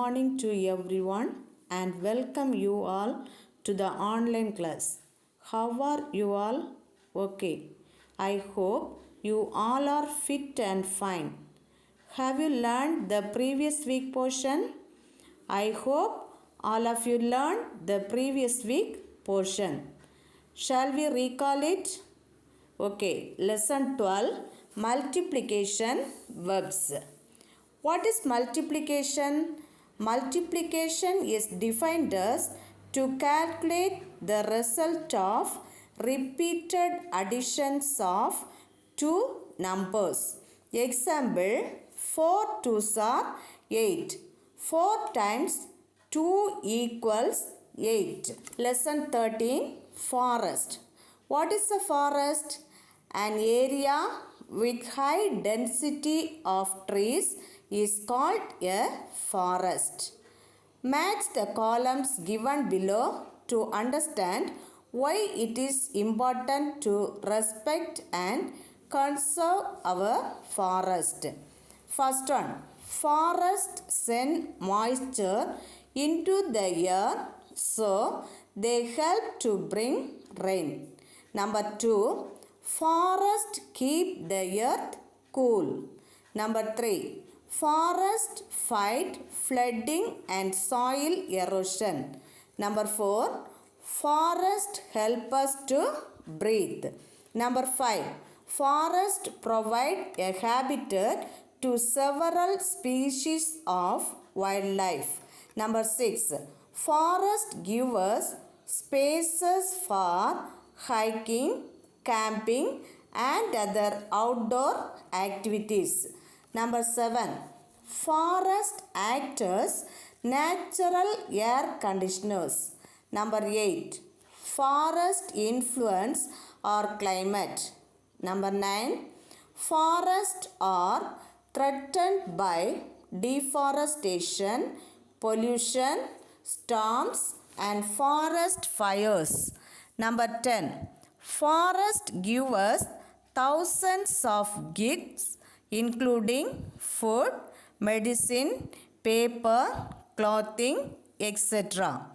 morning to everyone and welcome you all to the online class. How are you all? Okay. I hope you all are fit and fine. Have you learned the previous week portion? I hope all of you learned the previous week portion. Shall we recall it? Okay, lesson 12, multiplication verbs. What is multiplication? Multiplication is defined as to calculate the result of repeated additions of two numbers. Example, 4 2s are 8. 4 times 2 equals 8. Lesson 13, forest. What is a forest? An area with high density of trees is called a forest. Match the columns given below to understand why it is important to respect and conserve our forest. First one, forests send moisture into the air so they help to bring rain. Number 2, forests keep the earth cool. Number 3, forests fight flooding and soil erosion. Number 4, forests help us to breathe. Number 5, forests provide a habitat to several species of wildlife. Number 6, forests give us spaces for hiking, camping and other outdoor activities. Number 7, forests act as natural air conditioners. Number 8, forests influence our climate. Number 9, forests are threatened by deforestation, pollution, storms and forest fires. Number 10, forests give us thousands of gifts including food, medicine, paper, clothing, etc.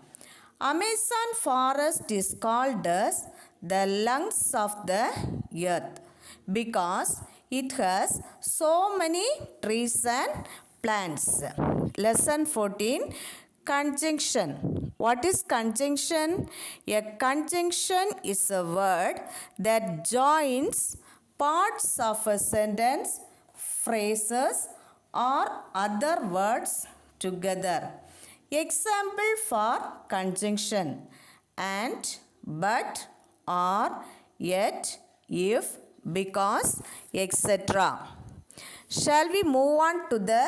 Amazon forest is called as the lungs of the earth because it has so many trees and plants. Lesson 14, conjunction. What is conjunction? A conjunction is a word that joins parts of a sentence, phrases or other words together. Example for conjunction: and, but, or, yet, if, because, etc. Shall we move on to the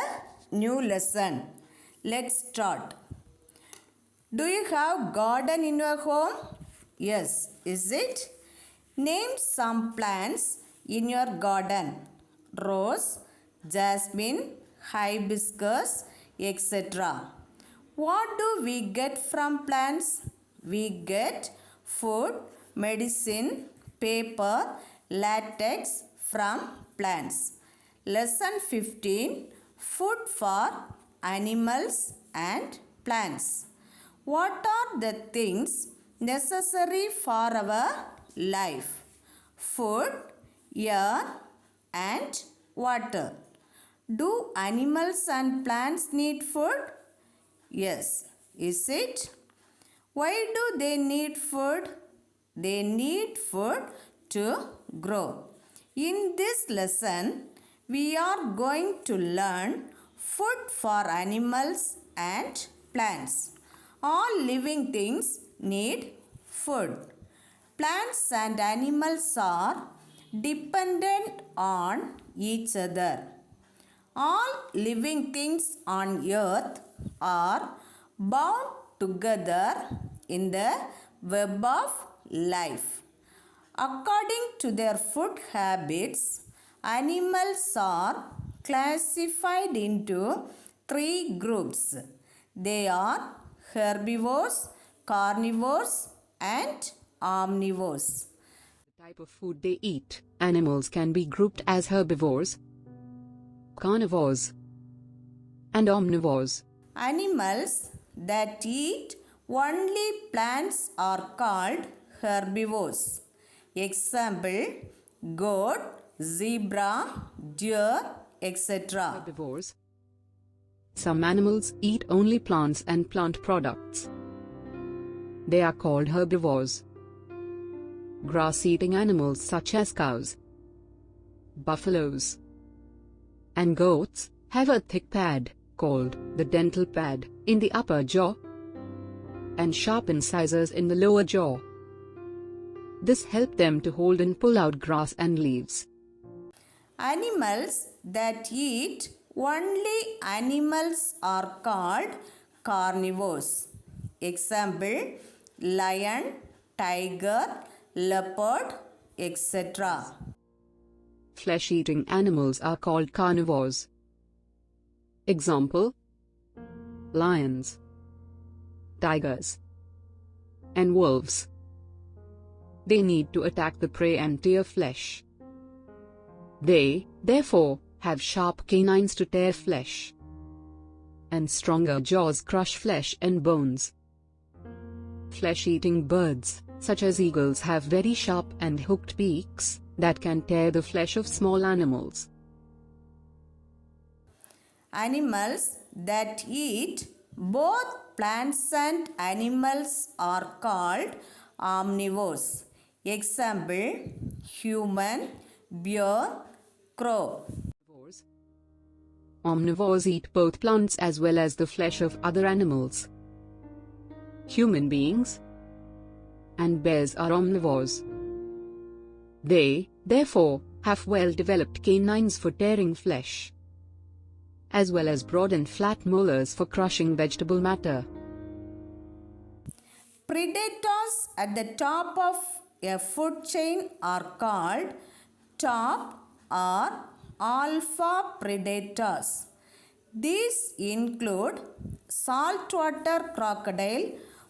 new lesson? Let's start. Do you have garden in your home? Yes, is it? Name some plants in your garden. Rose, jasmine, hibiscus, etc. What do we get from plants? We get food, medicine, paper, latex from plants. Lesson 15, food for animals and plants. What are the things necessary for our life? Food, air and water. Do animals and plants need food? Yes. Is it? Why do they need food? They need food to grow. In this lesson, we are going to learn food for animals and plants. All living things need food. Plants and animals are dependent on each other. All living things on earth are bound together in the web of life. According to their food habits, animals are classified into 3 groups. They are herbivores, carnivores and omnivores. The type of food they eat. Animals can be grouped as herbivores, carnivores and omnivores. Animals that eat only plants are called herbivores. Example, goat, zebra, deer, etc. Herbivores. Some animals eat only plants and plant products. They are called herbivores. Grass-eating animals such as cows, buffaloes, and goats have a thick pad, called the dental pad, in the upper jaw and sharp incisors in the lower jaw. This helps them to hold and pull out grass and leaves. Animals that eat only animals are called carnivores. Example, lion, tiger, leopard, etc. Flesh-eating animals are called carnivores. Example: lions, tigers, and wolves. They need to attack the prey and tear flesh. They, therefore, have sharp canines to tear flesh, and stronger jaws crush flesh and bones. Flesh-eating birds, such as eagles, have very sharp and hooked beaks that can tear the flesh of small animals. Animals that eat both plants and animals are called omnivores. Example, human, bear, crow. Omnivores eat both plants as well as the flesh of other animals. Human beings and bears are omnivores. They, therefore, have well-developed canines for tearing flesh, as well as broad and flat molars for crushing vegetable matter. Predators at the top of a food chain are called top or alpha predators. These include saltwater crocodile,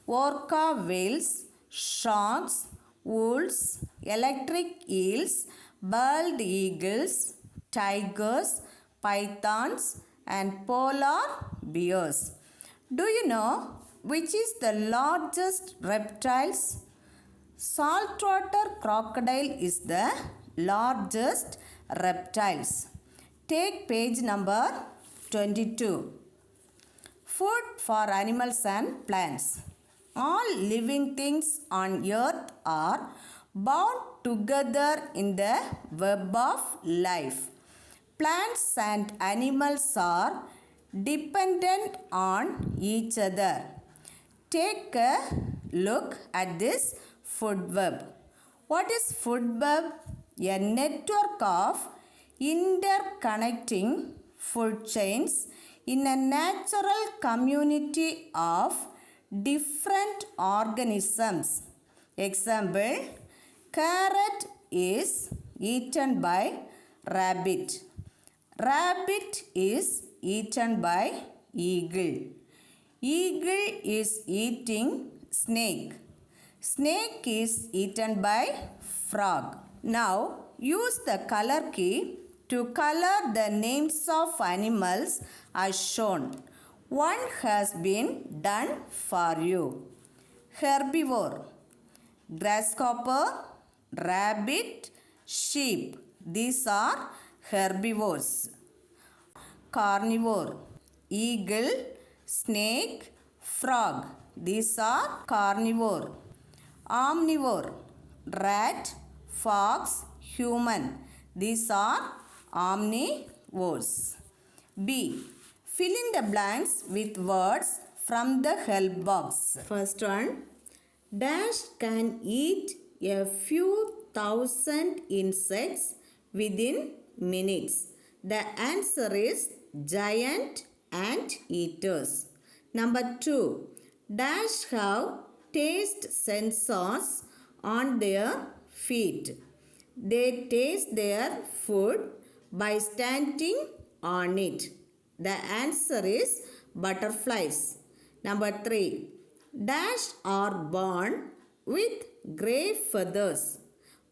orca whales, sharks, wolves, electric eels, bald eagles, tigers, pythons, and polar bears. Do you know which is the largest reptiles? Saltwater crocodile is the largest reptiles. Take page number 22. Food for animals and plants. All living things on earth are bound together in the web of life. Plants and animals are dependent on each other. Take a look at this food web. What is food web? A network of interconnecting food chains in a natural community of different organisms. Example, carrot is eaten by rabbit. Rabbit is eaten by eagle. Eagle is eating snake. Snake is eaten by frog. Now use the color key to color the names of animals as shown. One has been done for you. Herbivore, grasshopper, rabbit, sheep. These are herbivores. Carnivore, eagle, snake, frog. These are carnivore. Omnivore, rat, fox, human. These are omnivores. B. Fill in the blanks with words from the help box. First one. Dash can eat a few thousand insects within minutes. The answer is giant ant eaters. Number 2. Dash have taste sensors on their feet. They taste their food by standing on it. The answer is butterflies. Number 3. Dash are born with grey feathers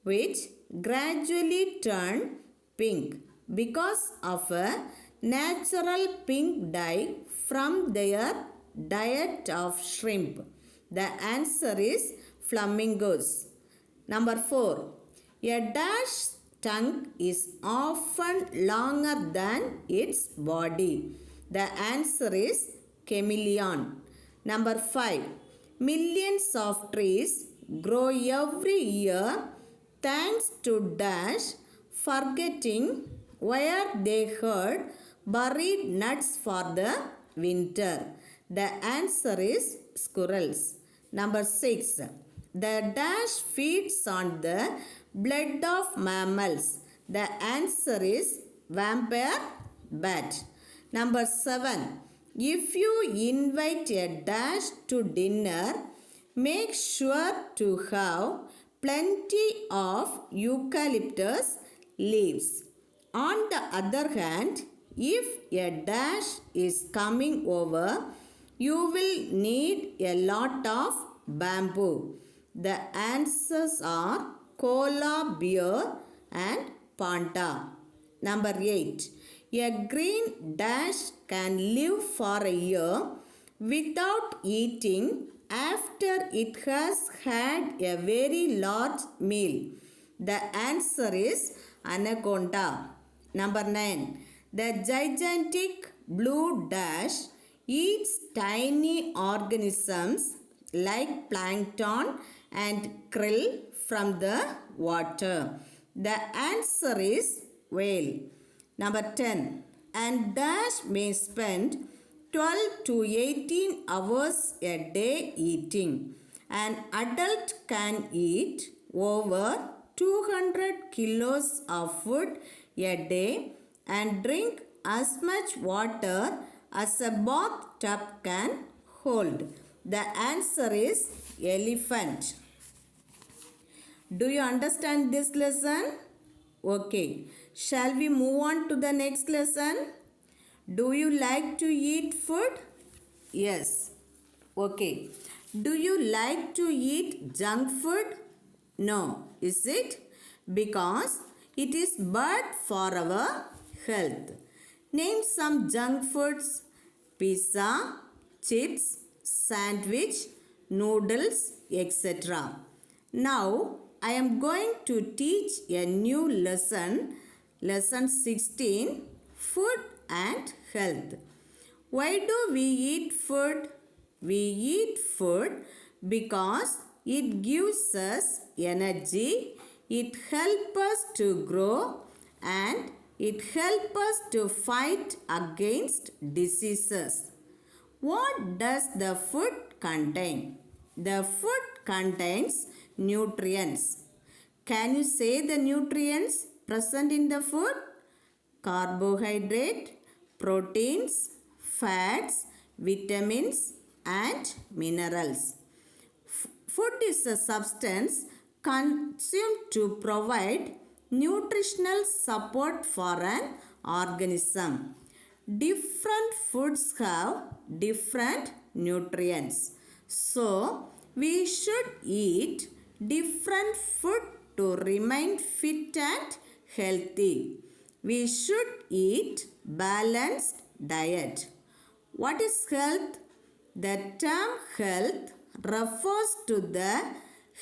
which gradually turn pink because of a natural pink dye from their diet of shrimp? The answer is flamingos. Number 4. A dash tongue is often longer than its body. The answer is chameleon. Number 5. Millions of trees grow every year thanks to dash forgetting where they had buried nuts for the winter. The answer is squirrels. Number 6. The dash feeds on the blood of mammals. The answer is vampire bat. Number 7. If you invite a dash to dinner, make sure to have plenty of eucalyptus leaves. On the other hand, if a dash is coming over, you will need a lot of bamboo. The answers are koala bear and panda. Number 8. A green dash can live for a year without eating after it has had a very large meal. The answer is anaconda. Number 9. The gigantic blue dash eats tiny organisms like plankton and krill from the water. The answer is whale. Number 10. And dash may spend 12 to 18 hours a day eating. An adult can eat over 200 kilos of food a day and drink as much water as a bathtub can hold. The answer is elephant. Do you understand this lesson? Okay. Shall we move on to the next lesson? Do you like to eat food? Yes. Okay. Do you like to eat junk food? No. Is it? Because it is bad for our health. Name some junk foods: pizza, chips, sandwich, noodles, etc. Now, I am going to teach a new lesson, lesson 16, food and health. Why do we eat food? We eat food because it gives us energy, it helps us to grow, and it helps us to fight against diseases. What does the food contain? The food contains nutrients. Can you say the nutrients present in the food? Carbohydrate, proteins, fats, vitamins, and minerals. Food is a substance consumed to provide nutritional support for an organism. Different foods have different nutrients. So, we should eat different food to remain fit and healthy. We should eat balanced diet. What is health? The term health refers to the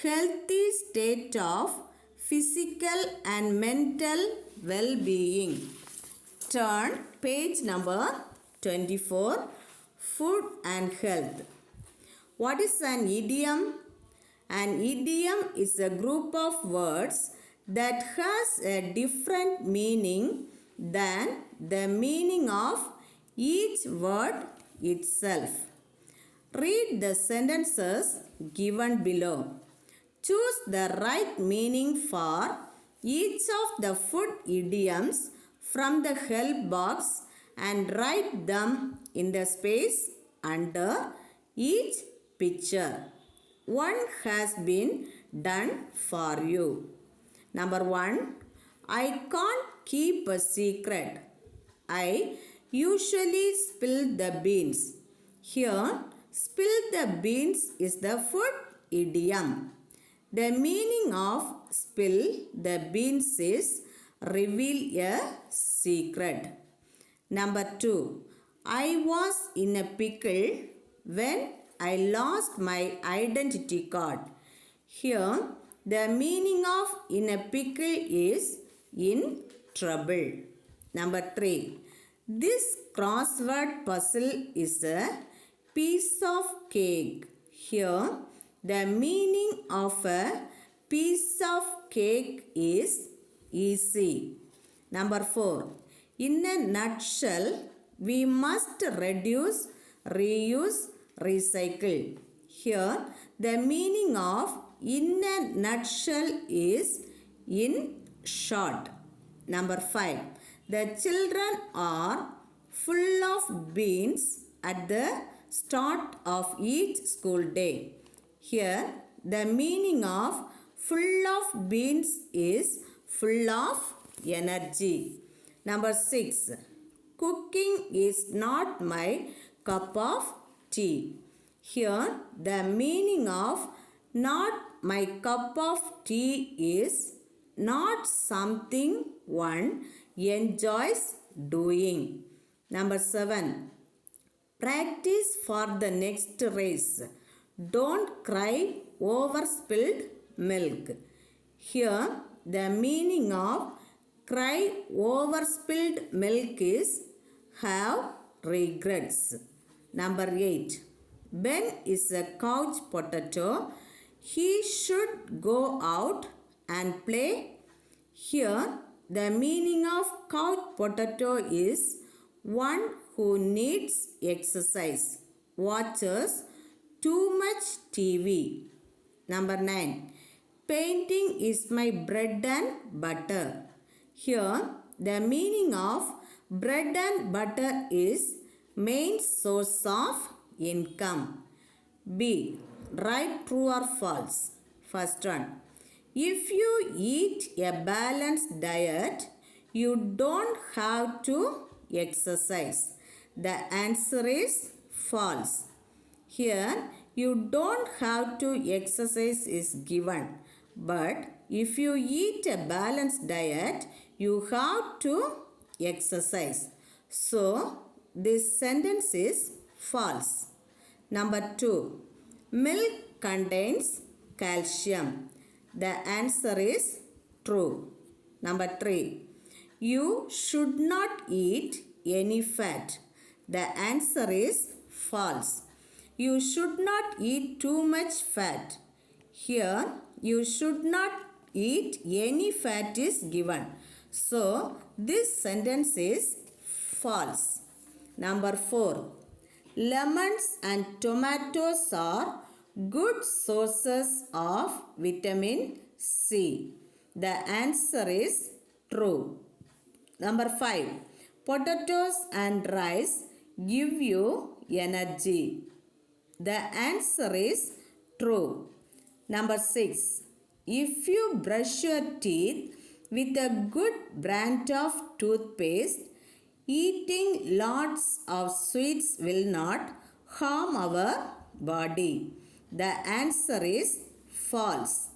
healthy state of physical and mental well-being. Turn page number 24, Food and Health. What is an idiom? An idiom is a group of words that has a different meaning than the meaning of each word itself. Read the sentences given below. Choose the right meaning for each of the food idioms from the help box and write them in the space under each picture. One has been done for you. Number 1. I can't keep a secret. I usually spill the beans. Here, spill the beans is the food idiom. The meaning of spill the beans is reveal a secret. Number 2. I was in a pickle when I lost my identity card. Here, the meaning of in a pickle is in trouble. Number 3. This crossword puzzle is a piece of cake. Here, the meaning of a piece of cake is easy. Number 4. In a nutshell, we must reduce, reuse, recycle. Here, the meaning of in a nutshell is in short. Number 5. The children are full of beans at the start of each school day. Here, the meaning of full of beans is full of energy. Number 6. Cooking is not my cup of tea. Here, the meaning of not my cup of tea is not something one enjoys doing. Number 7. Practice for the next race. Don't cry over spilled milk. Here, the meaning of cry over spilled milk is have regrets. Number 8. Ben is a couch potato. He should go out and play. Here, the meaning of couch potato is one who needs exercise, watches too much TV. Number 9. Painting is my bread and butter. Here, the meaning of bread and butter is main source of income. B. Write true or false. First one. If you eat a balanced diet, you don't have to exercise. The answer is false. Here, you don't have to exercise is given. But if you eat a balanced diet, you have to exercise. So, this sentence is false. Number 2. Milk contains calcium. The answer is true. Number 3. You should not eat any fat. The answer is false. You should not eat too much fat. Here, you should not eat any fat is given. So, this sentence is false. Number 4. Lemons and tomatoes are good sources of vitamin C. The answer is true. Number 5. Potatoes and rice give you energy. The answer is true. Number 6. If you brush your teeth with a good brand of toothpaste, eating lots of sweets will not harm our body. The answer is false.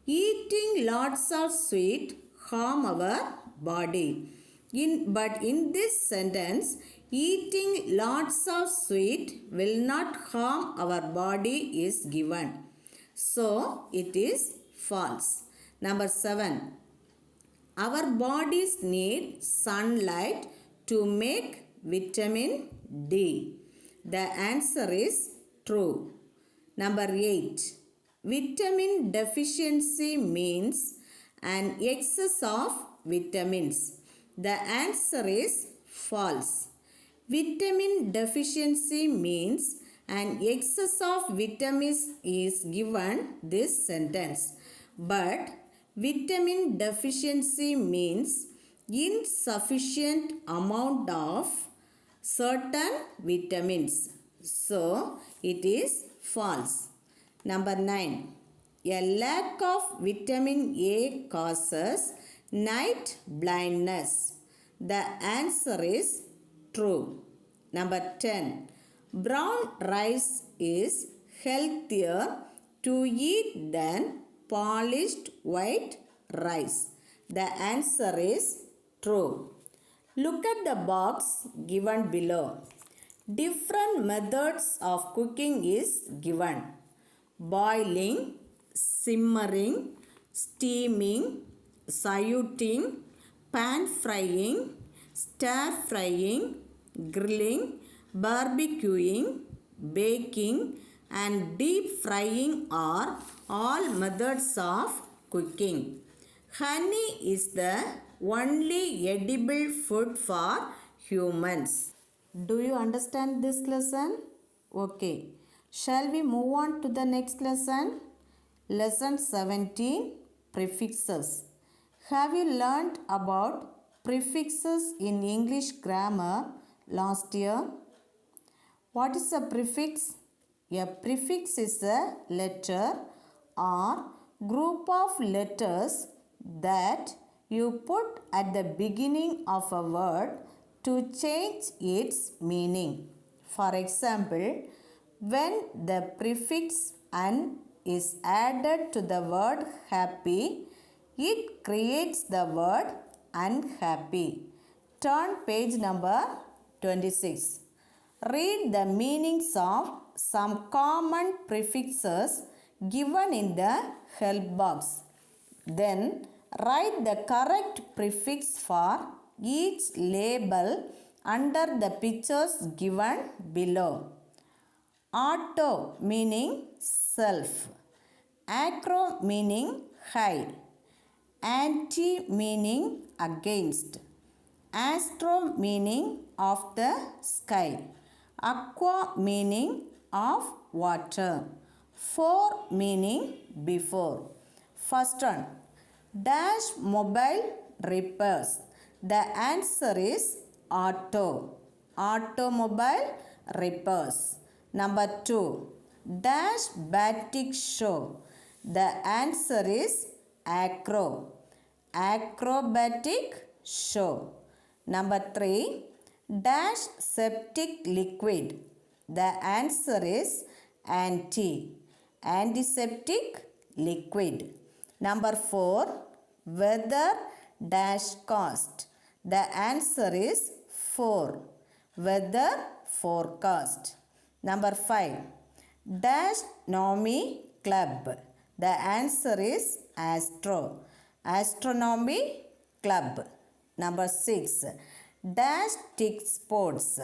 Eating lots of sweet harm our body. But in this sentence, eating lots of sweet will not harm our body is given. So, it is false. Number 7. Our bodies need sunlight to make vitamin D. The answer is true. Number 8. Vitamin deficiency means an excess of vitamins. The answer is false. Vitamin deficiency means an excess of vitamins is given this sentence. But vitamin deficiency means insufficient amount of certain vitamins. So, it is false. Number 9. A lack of vitamin A causes night blindness. The answer is true. Number 10. Brown rice is healthier to eat than polished white rice. The answer is true. Look at the box given below. Different methods of cooking is given: boiling, simmering, steaming, saluting, pan frying, stir frying, grilling, barbecuing, baking, and deep frying are all methods of cooking. Honey is the only edible food for humans. Do you understand this lesson? Okay. Shall we move on to the next lesson? Lesson 17, Prefixes. Have you learnt about prefixes in English grammar last year? What is a prefix? A prefix is a letter or group of letters that you put at the beginning of a word to change its meaning. For example, when the prefix "an" is added to the word happy, it creates the word unhappy. Turn page number 26. Read the meanings of some common prefixes given in the help box. Then write the correct prefix for each label under the pictures given below. Auto meaning self, acro meaning hide, anti meaning against, astro meaning of the sky, aqua meaning of water, for meaning before. First one, dash mobile repairs. The answer is auto. Automobile repairs. Number 2, dash batik show. The answer is acro. Acrobatic show. Number 3, dash septic liquid. The answer is anti. Antiseptic liquid. Number 4, weather dash cost. The answer is 4. Weather forecast. Number 5, dash Nomi club. The answer is astro. Astronomy club. Number 6, dash tick sports.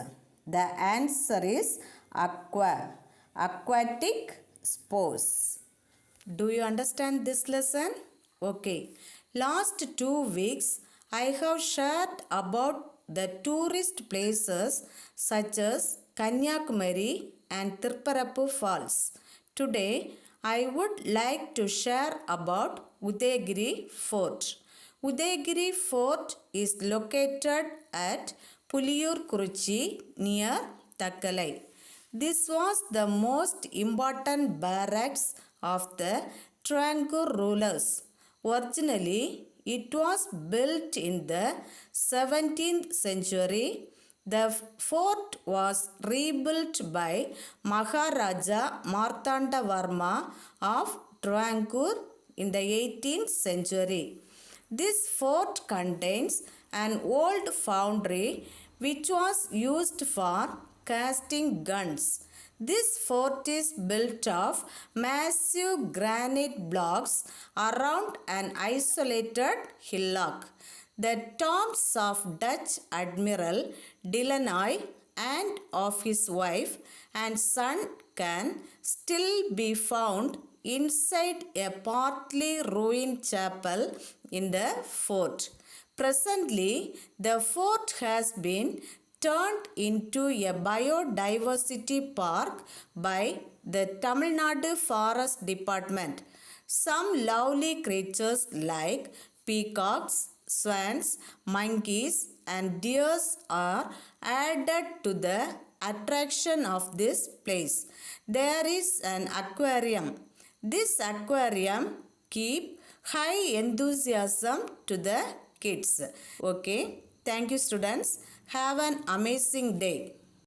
The answer is aqua. Aquatic sports. Do you understand this lesson? Okay. Last 2 weeks, I have shared about the tourist places such as Kanyakumari and Tiruparapu Falls. Today, I would like to share about Udayagiri Fort. Udayagiri Fort is located at Puliyur Kuruchi near Takkalai. This was the most important barracks of the Travancore rulers. Originally, it was built in the 17th century. The fort was rebuilt by Maharaja Marthandavarma of Travancore in the 18th century. This fort contains an old foundry which was used for casting guns. This fort is built of massive granite blocks around an isolated hillock. The tombs of Dutch Admiral Delannoy and of his wife and son can still be found inside a partly ruined chapel in the fort. Presently, the fort has been turned into a biodiversity park by the Tamil Nadu Forest Department. Some lovely creatures like peacocks, swans, monkeys, and deers are added to the attraction of this place. There is an aquarium. This aquarium keep high enthusiasm to the kids. Okay, thank you students. Have an amazing day.